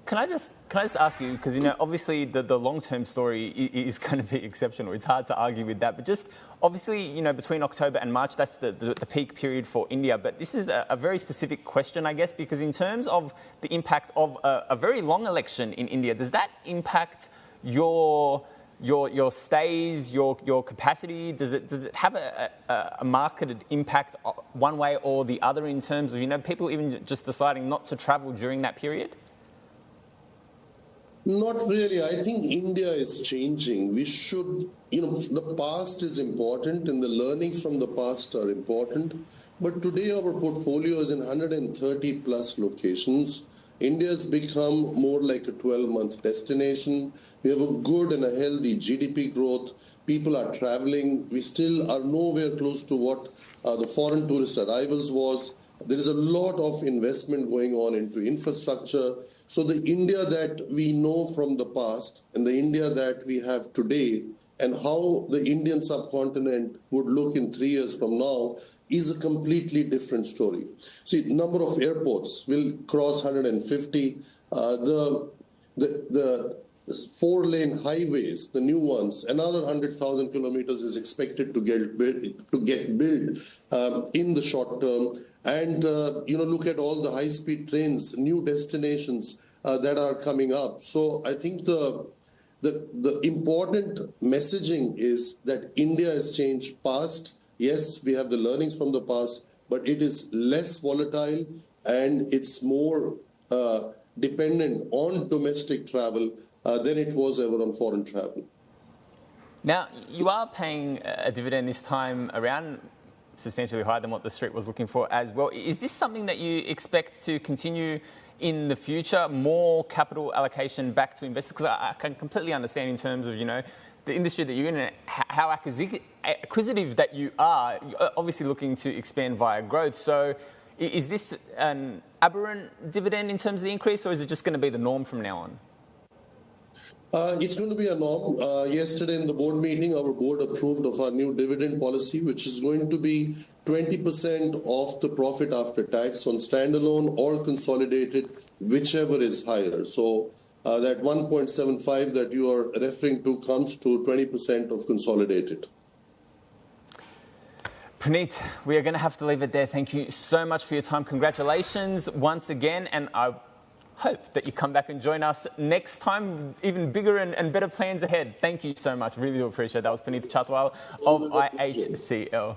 can I just ask you, because, obviously the long-term story is going to be exceptional. It's hard to argue with that. But just obviously, between October and March, that's the peak period for India. But this is a very specific question, I guess, because in terms of the impact of a very long election in India, does that impact your stays, your capacity? Does it have a marketed impact one way or the other in terms of, people even just deciding not to travel during that period? Not really. I think India is changing. We should, the past is important and the learnings from the past are important. But today our portfolio is in 130 plus locations. India has become more like a 12-month destination. We have a good and a healthy GDP growth. People are traveling. We still are nowhere close to what the foreign tourist arrivals was. There is a lot of investment going on into infrastructure. So the India that we know from the past and the India that we have today and how the Indian subcontinent would look in 3 years from now is a completely different story. See, number of airports will cross 150. The 4-lane highways, the new ones, another 100,000 kilometers is expected to get built in the short term. And, look at all the high-speed trains, new destinations that are coming up. So I think the important messaging is that India has changed past. Yes, we have the learnings from the past, but it is less volatile and it's more dependent on domestic travel than it was ever on foreign travel. Now, you are paying a dividend this time around substantially higher than what the street was looking for as well. Is this something that you expect to continue in the future, more capital allocation back to investors? Because I can completely understand in terms of, the industry that you're in and how acquisitive that you are, you're obviously looking to expand via growth. So is this an aberrant dividend in terms of the increase, or is it just going to be the norm from now on? It's going to be a norm. Yesterday in the board meeting, our board approved of our new dividend policy, which is going to be 20% of the profit after tax on standalone or consolidated, whichever is higher. So that 1.75 that you are referring to comes to 20% of consolidated. Puneet, we are going to have to leave it there. Thank you so much for your time. Congratulations once again. And I hope that you come back and join us next time, even bigger and better plans ahead. Thank you so much. Really do appreciate it. That was Puneet Chhatwal of IHCL.